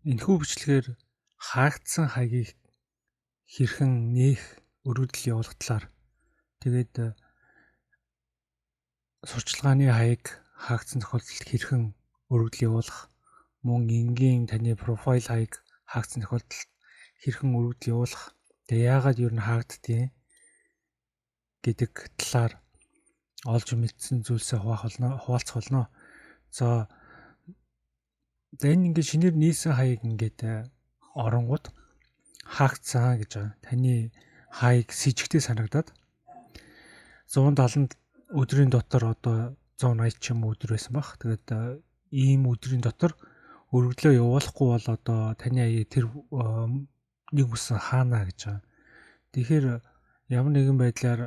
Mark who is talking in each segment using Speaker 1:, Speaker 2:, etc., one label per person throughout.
Speaker 1: Энэхүү бичлэгээр хаагдсан хаягийг хэрхэн нээх өргөдөл явуулах талаар тэгээд сурчлагын хаяг хаагдсан тохиолдолд хэрхэн өргөдөл явуулах, мөн энгийн таны профайл хаяг хаагдсан тохиолдолд хэрхэн өргөдөл явуулах, тэгээ яагаад юу н хаагддгийг гэдэг талаар олж мэдсэн зүйлсээ хуваалцах болно. За энэ ингээд шинээр нээсэн хаяг ингээд оронгууд хаагдсан гэж байгаа. Таны хаяг с ижигтэй санагдаад 170 өдрийн дотор одоо 180 ч юм өдөр байсан баг. Тэгээд ийм өдрийн дотор өргөдлөө явуулахгүй бол одоо таны хаяг тэр нэг үсэн хаана гэж байгаа. Тэгэхээр ямар нэгэн байдлаар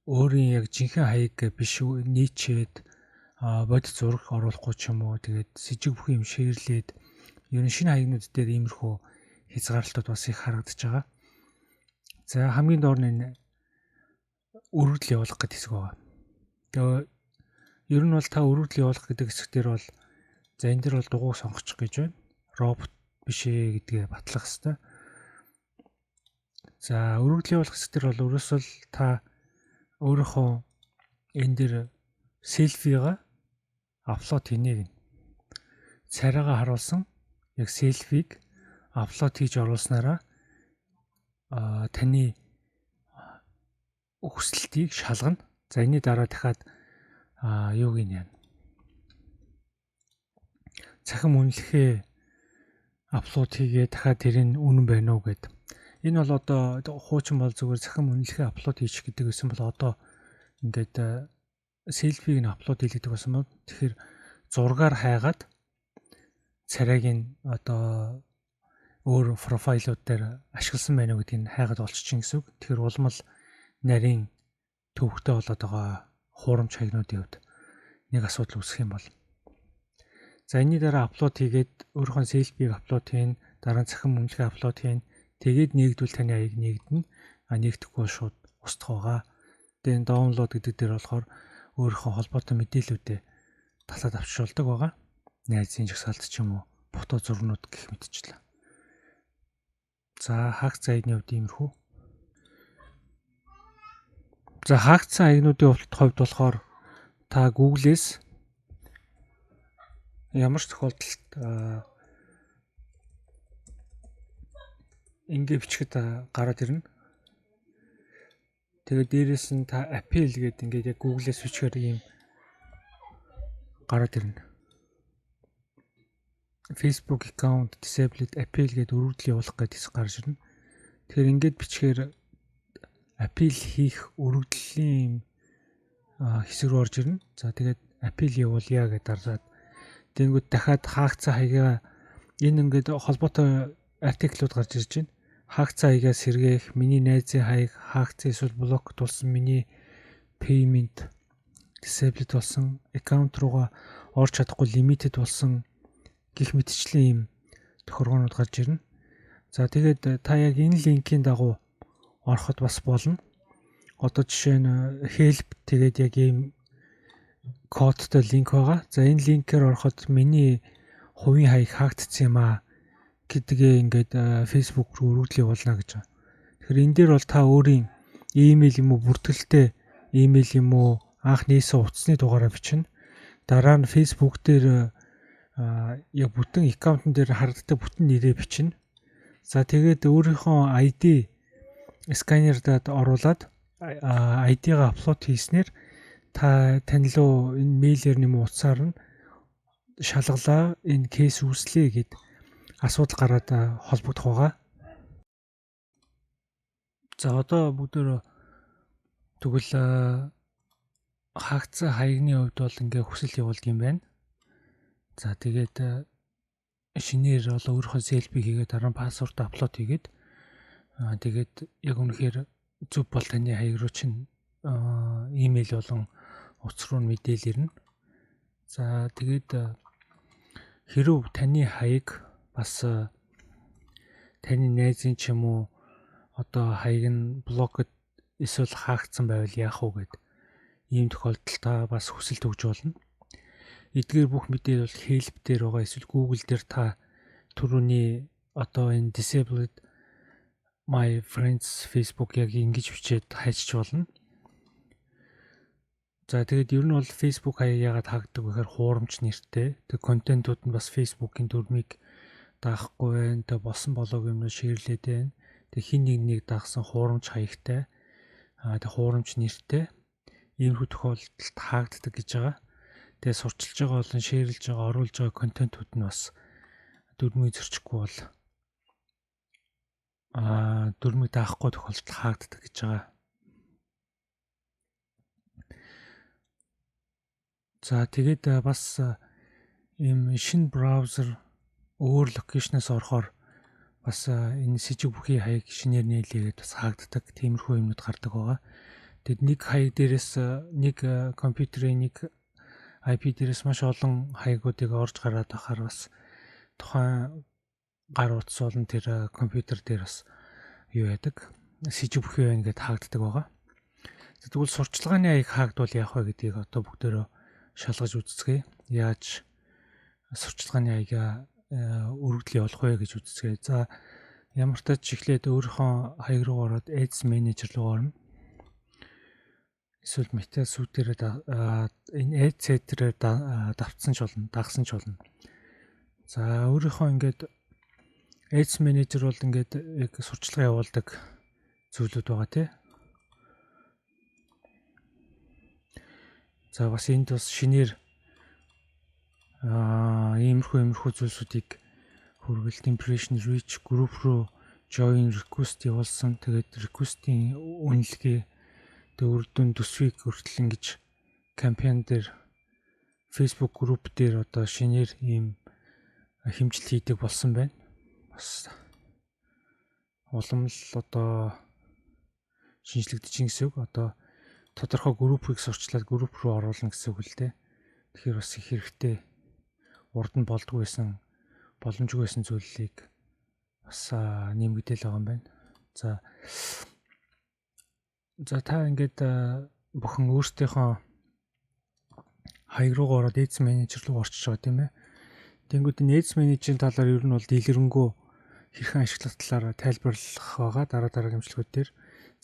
Speaker 1: өөрийн яг жинхэнэ хаяг биш нийчээд бодит зураг оруулахгүй ч юм уу, тэгээд сэжиг бүх юм шеэрлээд ер нь шинэ хаягнууд дээр иймэрхүү хязгаарлалтууд бас их харагдаж байгаа. За хамгийн доор нь энэ өргөдөл явуулах гэдэг хэсэг байгаа. Тэгээ ер нь бол та өргөдөл явуулах гэдэг хэсэг дээр бол за энэ дэр бол дугуйг сонгочих гэж байна. Робот биш ээ гэдгээ батлах хэрэгтэй. За өргөдөл явуулах хэсэг дээр бол өөрөөсөө та өөрийнхөө энэ дэр селфига апплод хийнэ гэнэ. Царайгаа харуулсан яг селфиг апплод хийж оруулснараа таны хүсэлтийг шалгана. За энэний дараа дахиад юу гинэ. Цахим үнэлэхээ апплод хийгээ дахиад тэрийн үнэн байна уу гэд. Энэ бол одоо хуучин бол зүгээр цахим үнэлэхээ апплод хийчих гэдэг байсан бол одоо ингээд селфиг нь апплод хийлгдэг байсан бол тэгэхээр зургаар хайгаад царайг нь одоо өөр профайлууд дээр ашигласан байна уу гэдгийг хайгаад олчихчин гэсэн үг. Тэгэхээр улмал нарийн төвхтэй болоод байгаа хуурамч хаягнуудын хувьд нэг асуудал үүсэх юм бол. За энэний дараа апплод хийгээд өөрийнхөө селфиг апплод хийн, дараа нь цахим үнэлгээ апплод хийн. Тэгээд нэгдвэл таны хаяг нэгдэнэ. Нэгдэхгүй шууд устгах байгаа. Тэгээд даунлоод гэдэг дээр болохоор өөрийнхөө холбоотой мэдээллүүдээ талаад авчруулдаг байгаа. Найзын жагсаалт ч юм уу, фото зургнууд гэх мэтчлээ. За хаагдсан хаягны хувьд иймэрхүү. За хаагдсан хаягнуудын хувьд болохоор та Google-ээс ямар ч тохиолдолд ингээ бичгэд гараад ирнэ. Тэгээд дээрэс нь та Apple гэдэг ингээд яг Google-ээс бичгээр ийм гараад ирнэ. Facebook account disabled Apple гэдэг өргөдөл явуулах гэдэг хэсэг гарч ирнэ. Тэгэхээр ингээд бичгээр Apple хийх өргөдлийн хэсэг рүү орж ирнэ. За тэгээд Apple явуулъя гэдээ дараад тэгэнгүүт дахиад хаагдсан хаягаа энэ ингээд холбоотой артиклууд гарч ирж байна. Хаагдсан хаягаа сэргээх, миний найзын хаяг хаагдсан эсвэл блок тулсан, миний payment disabled болсон, аккаунт руугаа орж чадахгүй limited болсон гэх мэтчлэн ийм тохиргоонууд гарч ирнэ. За тэгээд та яг энэ линкийн дагуу ороход бас болно. Одоо жишээ нь help тэгээд яг ийм кодтой линк байгаа. За энэ линкээр ороход миний хувийн хаяг хаагдсан юм аа гэдгээ ингээд Facebook руу өргөдөл явуулна гэж байна. Тэгэхээр энэ дээр бол та өөрийн имэйл юм уу, бүртгэлтэй имэйл юм уу, анх нээсэн утасны дугаараа бичнэ. Дараа нь Facebook дээр яг бүтэн аккаунтн дээр харагддаг бүтэн нэрээ бичнэ. За тэгээд өөрийнхөө ID сканердад оруулаад ID-га апплод хийснээр тань руу энэ мэйлээр нэм утсаар нь шалгалаа, энэ кейс үүслэе гэд асуудал гараад холбогдох байгаа. За одоо бүгдөө тэгвэл хаагдсан хаягны хувьд бол ингээ хүсэл явуулдаг юм байна. За тэгээд шинээр бол өөрийнхөө селфи хийгээд дараа нь пассворд апплод хийгээд тэгээд яг үнэхээр зөв бол таны хаяг руу чинь имэйл болон утас руу мэдээлэл ирнэ. За тэгээд хэрв таны хаяг бас таны найзын ч юм уу одоо хаяг нь блокд эсвэл хаагдсан байвал яах вэ гэд ийм тохиолдолд та бас хүсэлт өгж болно. Эдгээр бүх мэдээлэл бол Help дээр байгаа, эсвэл Google дээр та түрүүний одоо энэ disabled my friends Facebook яг ингэж бичээд хайчих болно. За тэгээд ер нь бол Facebook хаяг яагаад хаагддаг вэ гэхээр хуурамч нэртэй. Тэг контентууд нь бас Facebook-ийн дүрмийг даахгүй байна. Тэг босон болоог юм шеэрлээд байна. Тэг хин нэг дагсан хуурамч хаягтай. Тэг хуурамч нэртэй. Иймэрхүү тохиолдолд хаагддаг гэж байгаа. Тэгээ сурчилж байгаа болон шеэрлж байгаа, оруулж байгаа контентууд нь бас дүрмийг зөрчихгүй бол дүрмийг даахгүй тохиолдолд хаагддаг гэж байгаа. За тэгээд бас ийм шинэ браузер өөр локейшнээс орохоор бас энэ сэжиг бүхий хаяг шинээр нээлээгээд бас хаагддаг. Тиймэрхүү юмнууд гардаг байгаа. Тэгэд нэг хаяг дээрээс нэг компьютерийн нэг IP дээрээс маш олон хаягуудыг орж гараад байхаар бас тухайн гар утас болон тэр компьютер дээр бас юу яадаг сэжиг бүхий байна гэдээ хаагддаг байгаа. Тэгвэл сурчлагын хаяг хаагдвал яах вэ гэдгийг одоо бүгдөө шалгаж үзцгээе. Яаж сурчлагын хаягаа өргөдөл явуулах вэ гэж үзцгээе. За ямар ч тач эхлээд өөрийнхөө хаяг руу ороод Ads Manager руу орно. Эсвэл метасүүдээр энэ Ads Set-ээр давтсан ч болно, дагсан ч болно. За өөрийнхөө ингээд Ads Manager бол ингээд яг сурчлага явуулдаг зүйлүүд байгаа тий. За бас энд бас шинээр иймэрхүү зүйлсүүдийг хүргэлт impression reach group руу join request явуулсан. Тэгээд request-ийн үнэлгээ дөрөвдөн төсвийг хүртэл ингэж кампайн дээр Facebook group дээр одоо шинээр ийм хэмжилт хийдэг болсон байна. Бас улам л одоо шинжлэгдэж гэсэн үг. Одоо тодорхой группийг сурчлаад групп руу оруулна гэсэн үг л дээ. Тэгэхээр бас их хэрэгтэй урд нь болдгоо байсан, боломжгүй байсан зүйлийг бас нэмэгдээл байгаа юм байна. За та ингээд бүхэн өөрсдийнхөө хаяг руугаа ороод Ads Manager руу орчиж байгаа тийм ээ. Тэнгүүд энэ Ads Manager-ийн талаар ер нь бол дэлгэрэнгүй хэрхэн ашиглах талаар тайлбарлах байгаа дараа гэмшлгүүд дээр.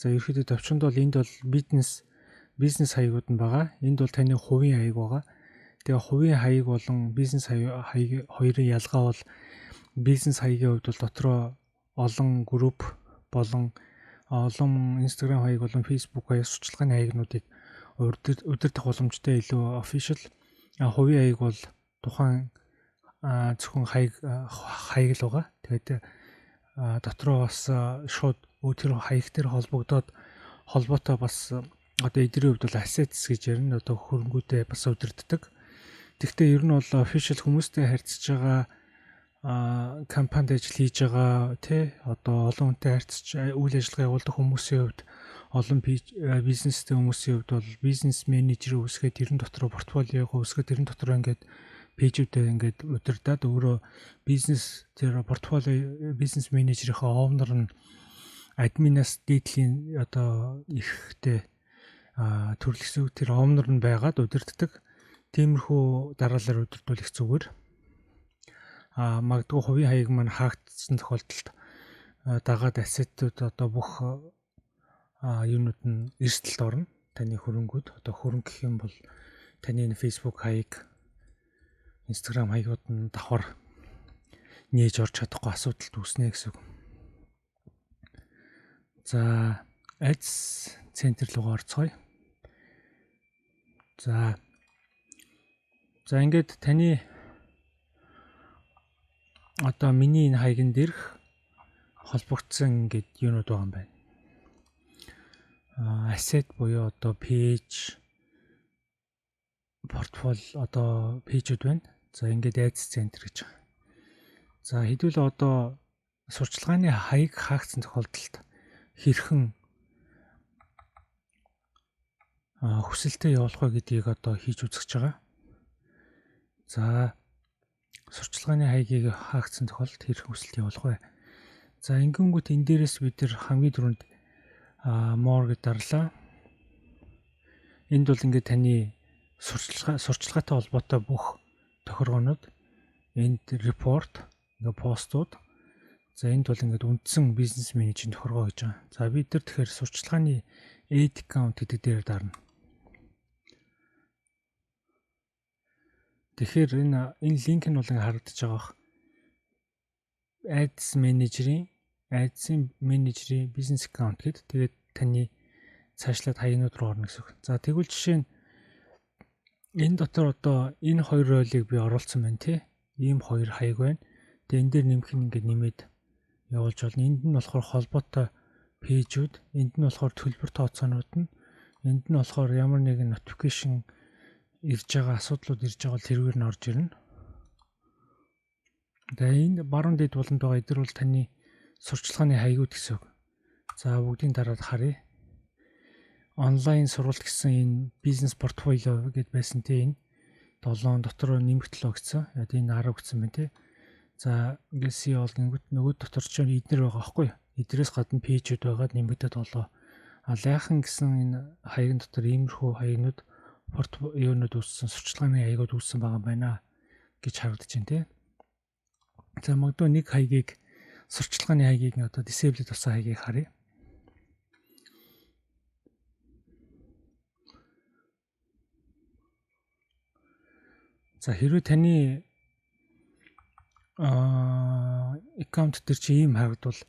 Speaker 1: За ерөнхийдөө товчонд бол энд бол бизнес хаягууд нь байгаа. Энд бол таны хувийн хаяг байгаа. Тэгээ хувийн хаяг болон бизнес хаяг хоёрын ялгаа бол бизнес хаягийн хувьд бол дотроо олон групп болон олон Instagram хаяг болон Facebook хаяг сурчлагын хаягнуудыг удирдах боломжтой илүү official. Хувийн хаяг бол тухайн зөвхөн хаяг л байгаа. Тэгээд дотроо бас шууд тэр хаяг дээр холбоотой бас одоо эдний хувьд бол assets гэж ярина. Одоо хөрөнгөтэй бас удирддаг. Тэгвэл ер нь бол official хүмүүстэй харьцаж байгаа компанид ажил хийж байгаа тий одоо олон хүнтэй харьцаж үйл ажиллагаа явуулдаг хүмүүсийн хувьд олон бизнестэй хүмүүсийн хувьд бол бизнес менежер үүсгээд тэрэн дотор портфолиог үүсгээд тэрэн дотор ингээд пэйжүүдээ ингээд удирдаад өөрөө бизнес тэр портфолио бизнес менежерийнхээ оунер нь админаас дээдлийн одоо ихтэй төрлөсөн тэр оунер нь байгаад удирддаг. Тиймэрхүү дараалал удирдвал их зүгээр. Магадгүй хувийн хаяг маань хаагдсан тохиолдолд дагаад ассетууд одоо бүх юунууд нь эрсдэлд орно. Таны хөрөнгүүд одоо хөрөнгө гэх юм бол таны Facebook хаяг, Instagram хаягууд нь давхар нээж орж чадахгүй асуудалд үүснэ гэсэн үг. За Ads Center руу орцгоё. За ингээд таны одоо миний энэ хаягн дээрх холбогдсон ингээд юунууд байгаа юм байна. Asset буюу одоо page, портфолио одоо пэйжүүд байна. За ингээд Ads Center гэж байгаа. За хэдүүл одоо сурчлагын хаяг хаагдсан тохиолдолд хэрхэн хүсэлтэд явуулах вэ гэдгийг одоо хийж үзэж байгаа. За сурчлагын хаягийг хаагдсан тохиолдолд хэрхэн хүсэлт явуулах вэ? За ингэнгүүт энэ дээрээс бид нар хамгийн түрүүнд more гэж дарлаа. Энд бол ингээд таны сурчлагатай холбоотой бүх тохиргоонууд энд report ингээ постууд. За энд бол ингээд үндсэн бизнес менежмент хоргоо гэж байгаа. За бид нар тэгэхээр сурчлагын ad account гэдэг дээр дарна. Тэгэхээр энэ линк нь бол ингээд харагдаж байгаа. Ads менежерийн бизнес аккаунт гэдэг. Тэгээд таны цаашлаад хаягнууд руу орно гэсэн үг. За тэгвэл жишээ нь энэ дотор одоо энэ хоёр роолыг би оруулсан байна тий. Ийм хоёр хаяг байна. Тэгээд энэ дээр нэмэх нь ингээд нэмээд явуулж болно. Энд нь болохоор холбоотой пэйжүүд, энд нь болохоор төлбөр тооцоонууд нь, энд нь болохоор ямар нэгэн notification ирж байгаа, асуудлууд ирж байгаа бол тэргээр нь орж ирнэ. Тэгээ энэ баруун дэд болонд байгаа эдгээр бол таны сурчлагын хаягууд гэсэн үг. За бүгдийн дараад харъя. Онлайн сургалт гэсэн энэ бизнес портфолио гэдээ байсан тийм энэ 7 дотор нэмэгдлөө гэсэн. Яг энэ 10 гэсэн байна тий. За ингээд C бол нөгөө дотор ч эднэр байгаа байхгүй юу? Эдрээс гадна пэйжүүд байгаа нэмэгдэд болоо. А лайхан гэсэн энэ хаягн дотор иймэрхүү хаягнууд портфолионууд үүссэн, сурчлагын хаягууд үүссэн байгаа байна гэж харагдаж байна тий. За магадгүй нэг хаягийг сурчлагын хаягийг одоо disable болсон хаягийг харъя. За хэрвээ таны аккаунт дээр чи ийм харагдвал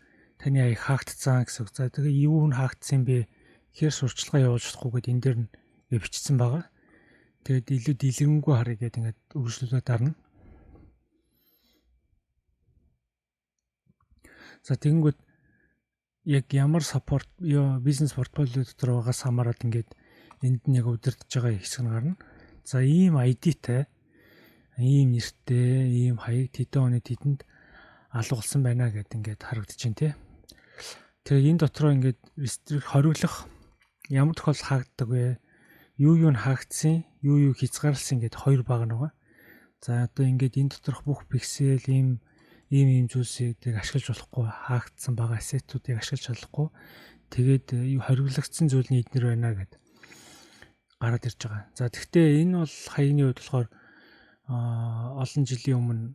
Speaker 1: таны хаяг хаагдсан гэсэн үг. За тэгээ юу нь хаагдсан бэ? Хэр сурчлага явуулж чадахгүй гэдээ энэ дээр нь бичсэн байгаа. Тэгээд илүү дэлгэрэнгүй харъя гэдэг ингээд үргэлжлүүлээд дарна. За тэгэнгүүт яг ямар саппорт бизнес портфолио дотор байгаас хамаарат ингээд энд нь яг удирдах байгаа хэсэг нь гарна. За ийм ID-тай, ийм нэртэй, ийм хаяг тэдэн оны тэдэнд алгуулсан байна гэдэг ингээд харагдаж байна тий. Тэгээ энэ дотроо ингээд хориглох ямар тохиолдол хаагддаг вэ? Юу нь хаагдсан, юу хязгаарлсан гэдэг хоёр баг нэг. За одоо ингээд энэ доторх бүх пиксел ийм зүйлсийг ашиглаж болохгүй, хаагдсан байгаа ассетуудыг ашиглаж чадахгүй. Тэгээд хориглогдсон зүйл нь эднэр байна гэд гараад ирж байгаа. За тэгвэл энэ бол хаягны хувьд болохоор олон жилийн өмнө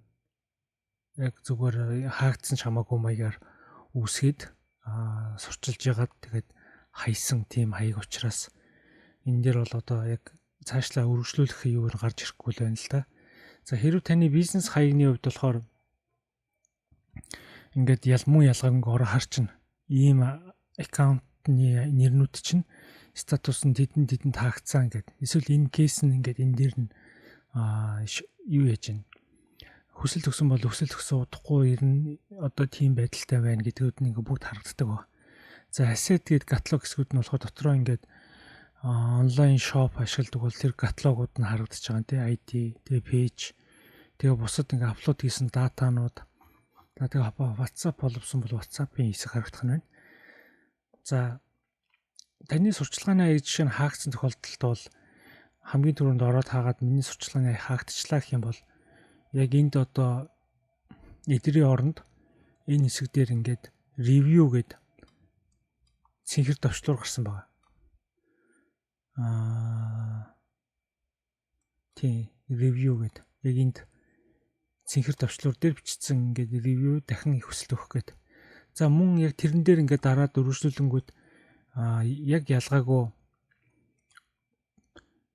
Speaker 1: яг зүгээр хаагдсан хамаагүй маягаар үүсгээд сурчилж ягаад тэгээд хайсан тийм хаяг учраас энэ дээр бол одоо яг цаашлаа үргэлжлүүлэх юугаар гарч ирэхгүй л байна л да. За хэрвээ таны бизнес хаягны хувьд болохоор ингээд ялгаагүй ороо харчин ийм аккаунтны нэрнүүд чинь статус нь тэдэнд таагдсан гэдэг. Эсвэл энэ кейс нь ингээд энэ дээр нь юу яаж байна? Хүсэл төгсөн бол хүсэл төгсөн удахгүй ирнэ. Одоо тийм байдалтай байна гэдгүүд нь ингээд бүгд харагддаг ба. За asset гэдэг каталог хэсгүүд нь болохоор дотроо ингээд онлайн шоп ашигладаг бол тэр каталогууд нь харагдаж байгаа тийм ID, тэгээ пэйж, тэгээ бусад ингээд аплод хийсэн датанууд. Тэгээ WhatsApp боловсон бол WhatsApp-ийн хэсэг харагдах нь байна. За таны сурчлагын хаяг жишээ нь хаагдсан тохиолдолд бол хамгийн түрүүнд ороод хаагаад миний сурчлагын хаяг хаагдчихлаа гэх юм бол яг энд одоо эдрийн оронд энэ хэсэг дээр ингээд review гэдэг цэнхэр товчлуур гарсан байгаа. Тийм review гэдэг яг энд цэнхэр товчлуур дээр бичсэн ингээд review дахин их хүсэлт өгөх гээд. За мөн яг тэрэн дээр ингээд дараад үргэлжлүүлэнгүүд яг ялгаагүй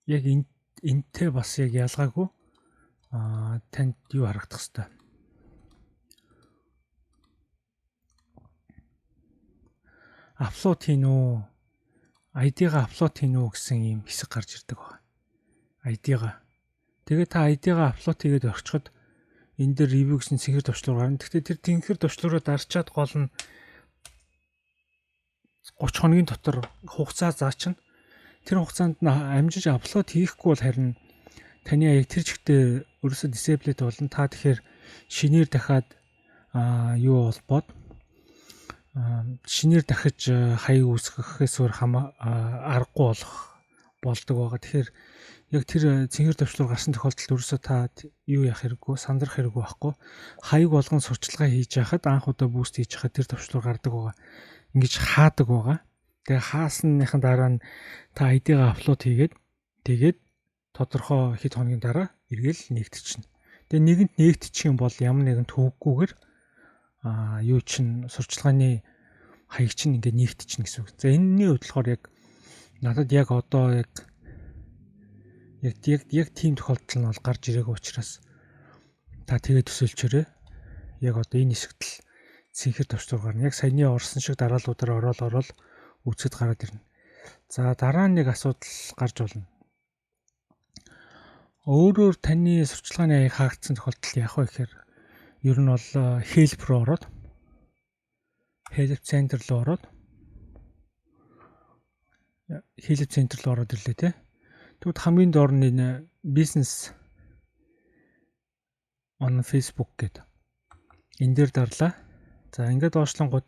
Speaker 1: яг энтэй бас яг ялгаагүй танд юу харагдах хэвээр. Апплод хийн үү? ID-га апплод хийн үү гэсэн ийм хэсэг гарч ирдэг байна. ID-га. Тэгээд та ID-га апплод хийгээд орчиход энэ дээр review гэсэн цэнхэр товчлуур гарна. Гэхдээ тэр цэнхэр товчлуураа дарчаад гол нь 30 хоногийн дотор хугацаа заачна. Тэр хугацаанд нь амжиж апплод хийхгүй бол харин таны яг тэр чигтээ ерөөсөө disable болно. Та тэгэхээр шинээр дахиад юу болбоод шинээр дахиж хаяг үүсгэхээс өөр аргагүй болдог байгаа. Тэгэхээр яг тэр цэнхэр төвчлөр гарсан тохиолдолд ерөөсөө та юу яах хэрэггүй, сандрах хэрэггүй байхгүй. Хаяг болгон сурчлагаа хийж яхад анх удаа буст хийж яхад тэр төвчлөр гардаг байгаа. Ингэж хаадаг байгаа. Тэгээ хаасныхын дараа нь та ID-га апплод хийгээд тэгээд тодорхой хэд хоногийн дараа эргэл нэгтчихнэ. Тэгээ нэгэнд нээгдчих юм бол ямар нэгэн төвөггүйгээр юу чин сурчлагын хаяг чинь ингээд нэгтчихнэ гэсэн үг. За энэний хувьд болохоор яг надад яг одоо яг тийм тохиолдол нь бол гарч ирээгүй учраас та тэгээ төсөөлчөөрэй. Яг одоо энэ хэсэгт л цэнхэр товчдор гарна. Яг саяны орсон шиг дараалуудаар ороод үцгэд гараад ирнэ. За дараа нь нэг асуудал гарч болно. Өөрөөр таны сурчлагын хаяг хаагдсан тохиолдолд яах вэ гэхээр ер нь бол help руу ороод help center руу ороод ирлээ те. Тэгвэл хамгийн доор нь энэ business on Facebook гэдэг. Энэ дээр дарлаа. За ингээд доошлонгууд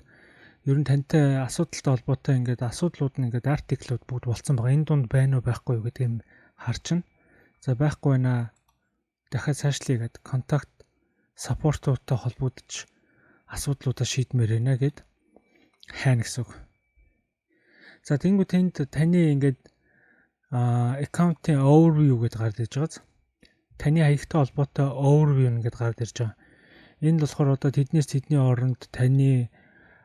Speaker 1: ер нь тантай асуудалтай холбоотой ингээд асуудлууд нь ингээд артиклууд бүгд болцсон байгаа. Энэ дунд байна уу байхгүй юу гэдгийг харчна. За байхгүй байна. Дахиад цаашлие гэдэг контакт саппортуудтай холбогдож асуудлуудаа шийдмээр байна гэд хайна гэсэн үг. За тэнгуү тэнд таны ингээд аккаунтын overview гэдээ гарч ирж байгааз. Таны хаягтай холбоотой overview нэгэд гарч ирж байгаа. Энд болохоор одоо тэдний оронд таны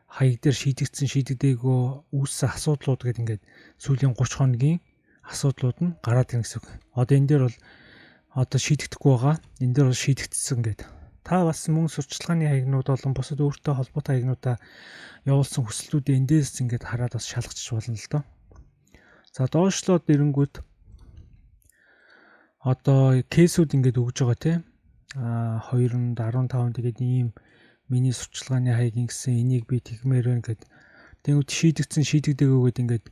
Speaker 1: хаяг дээр шийдэгдээгөө үүссэн асуудлууд гэдэг ингээд сүүлийн 30 хоногийн асуудлууд нь гараад ирнэ гэсэн үг. Одоо энэ дээр бол одоо шийдэгдэхгүй байгаа. Энэ дээр бол шийдэгдсэн гэдэг. Та бас мөн сурчлагын хаягнууд болон бусад өөртөө холбоотой хаягнуудаа явуулсан хүслүүдээ эндээс ингээд хараад бас шалгачиж болно л доо. За доошлоод ирэнгүүт одоо кейсүүд ингээд өгж байгаа тийм 2-нд 15 тэгээд ийм миний сурчлагын хаяг ингэсэн энийг би тэгмээр байна гэд тэгвэл шийдэгдээгүй гэд ингээд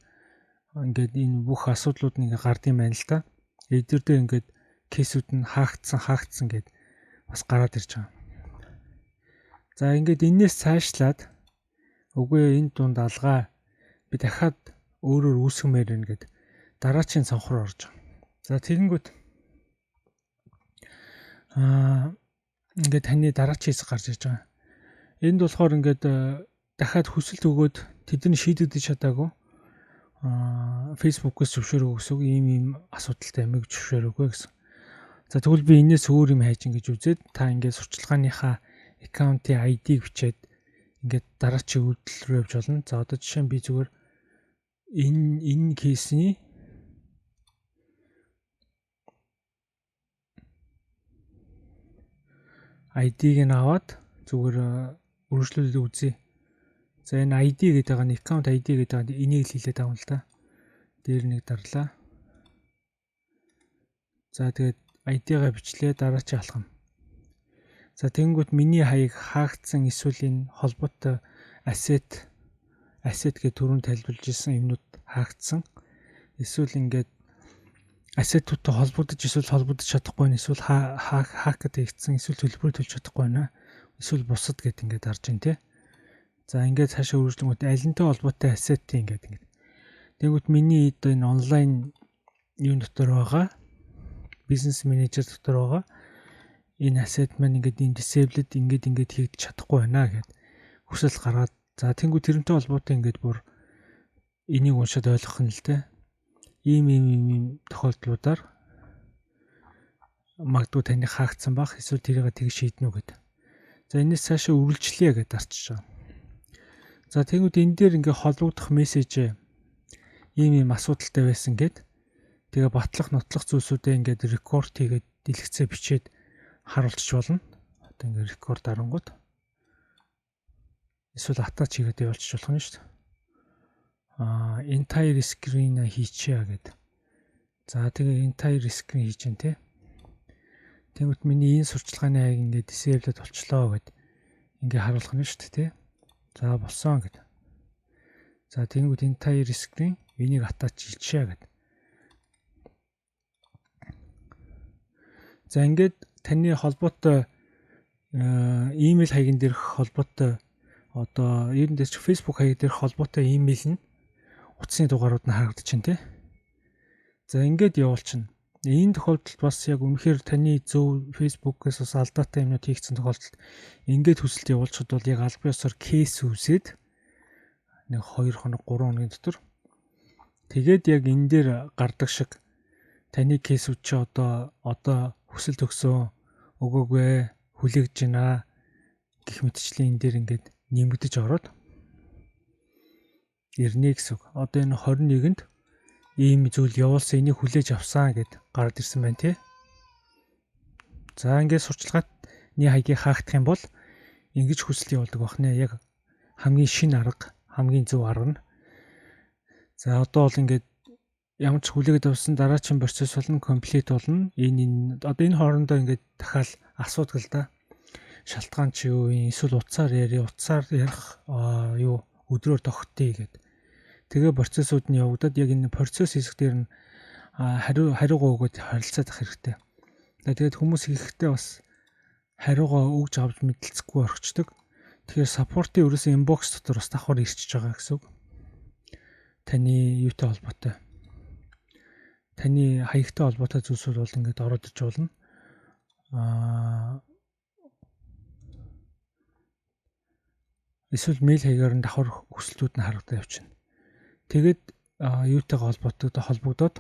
Speaker 1: энэ бүх асуудлууд нь ингээд гардыг байна л та. Эдгээр дээр ингээд кейсүүд нь хаагдсан гэд бас гараад ирж байгаа. За ингээд энээс цаашлаад үгүй энэ дунд алгаа би дахиад өөрөөр үүсгэмээр байна гэд дараачийн цонхор орж байгаа. За тэгэнгүүт ингээд таны дараачийн хэсэг гарч ирж байгаа. Энд болохоор ингээд дахиад хүсэлт өгөөд тэдний шийдэгдэж чадаагүй Facebook-ээс зөвшөөрөг гэсэн ийм асуудалтай амиг зөвшөөрөөгөө гэсэн. За тэгвэл би энэс өөр юм хайж ингэж үзээд та ингээд сурчлагынхаа аккаунтын ID-г бичээд ингээд дараачийн үйлдэл рүү явж болно. За одоо жишээ нь би зүгээр энэ кейсний ID-г нь аваад зүгээр өргөжлүүлээд үзье. За энэ ID гэдэг байгаа нь аккаунт ID гэдэг байгаа нь энийг л хэлээд байгаа юм л да. Дээр нэг дарлаа. За тэгээд ID-гаа бичлээ дараачийн алхам. За тэгэнгүүт миний хаяг хаагдсан эсвэл энэ холбоотой asset гэдэг төрөнд тайлбарлаж ирсэн юмнууд хаагдсан. Эсвэл ингээд asset-уудтай холбогдож чадахгүй нь эсвэл хакд хийгдсэн эсвэл төлбөрөө төлж чадахгүй байна. Эсвэл бусад гэд ингээд харж байна те. За ингээд цаашаа үргэлжлэнгүүт алинтай холбоотой asset ингээд. Тэгвэл миний энэ онлайн юун дотор байгаа бизнес менежер дотор байгаа энэ asset маань ингээд энэ disabled ингээд хийгдэж чадахгүй байна гэд хүсэл гаргаад за тэнгуү тэрнтэй холбоотой ингээд бүр энийг уншаад ойлгох нь л те. Ийм тохиолдлуудаар магадгүй таны хаагдсан бах эсвэл тэрийг тгий шийднэ үү гэдэг. За энэс цаашаа үргэлжлэе гэдээ дарчиж байгаа. За тэгвэл энэ дээр ингээ холбогдох мессеж ийм асуудалтай байсан гэд тэгээ батлах нотлох зүйлсүүдээ ингээд рекорд хийгээд дэлгэцээ бичээд харуулчих болно. Одоо ингээ рекорд дарангууд эсвэл атач хийгээд явуулчих болох нь шүү дээ. Entire screen хийчихье гэд. За тэгээ entire screen хийж гэн тэ. Тэгвэл миний энэ сурчлагын хаяг ингээд disabled болчлоо гэд ингээ харуулах нь шүү дээ тэ. За болсон гэд. За тэгвэл entire screen энийг attach хийчихье гэд. За ингээд таны холбоотой email хаягн дээрх холбоотой одоо ер нь дэс Facebook хаяг дээрх холбоотой email нь утасны дугаарууд нь харагдаж байна тий. За ингээд явуулчихна. Энэ тохиолдолд бас яг үнэхээр таны зөв Facebook-ээс бас алдаатай юмнууд хийгдсэн тохиолдолд ингээд хүсэлт явуулчихад бол яг албан ёсоор кейс үүсээд нэг 2 хоног 3 хоногийн дотор тэгээд яг энэ дээр гардаг шиг таны кейсүүд чи одоо хүсэлт өгсөн өгөөгүй хүлээгдэж байна гэх мэтчлэн энэ дээр ингээд нэмэгдэж ороод ирнэ гэсэн үг. Одоо энэ 21-нд ийм зүйл явуулсан, энийг хүлээж авсан гэд гараад ирсэн байна тий. За ингээд сурчлагын хаягийг хаагдах юм бол ингэж хүсэлт явуулдаг бахнэ. Яг хамгийн шинэ арга, хамгийн зөв арга нь. За одоо бол ингээд ямар ч хүлээгээд авсан дараагийн процесс болно, комплит болно. Одоо энэ хоорондоо ингээд дахиад асуудаг л да. Шалтгаан чи юу вэ? Эсвэл утсаар ярих өдрөөр тогтъё гэд. Тэгээ процессууд нь явагдаад яг энэ процесс хэсэг дээр нь хариугаа өгөөд харилцаад ах хэрэгтэй. Тэгээд хүмүүс ихтэй бас хариугаа өгж авч мэдлцэхгүй орчдөг. Тэгэхээр саппортын ерөөсөн инбокс дотор бас давхар ирчихэж байгаа гэсэн үг. Таны юутай холбоотой? Таны хаягтай холбоотой зүйлсүүд бол ингээд ороод иж болно. Эсвэл мэйл хаягаар нь давхар хүсэлтүүд нь харагдаад явчихна. Тэгээд юутайгаа холбогдоод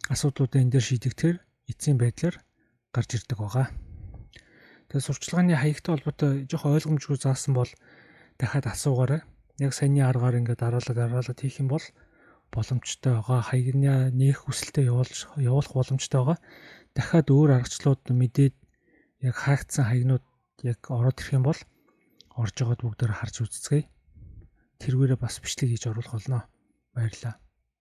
Speaker 1: асуудлуудаа энэ дээр шийдэгдэхээр эцсийн байдлаар гарч ирдэг байгаа. Тэгээд сурчлагын хаягтай холбоотой жоохон ойлгомжгүй заасан бол дахиад асуугаарай. Яг саяны аргаар ингээд дараалал хийх юм бол боломжтой байгаа. Хаягны нээх хүсэлтэд явуулах боломжтой байгаа. Дахиад өөр аргачлалууд мэдээд яг хаагдсан хаягнууд яг ороод ирэх юм бол орж байгаад бүгдээр харж үзцгээе. Тэргээрээ бас бичлэг хийж оруулах болно. Баярлалаа.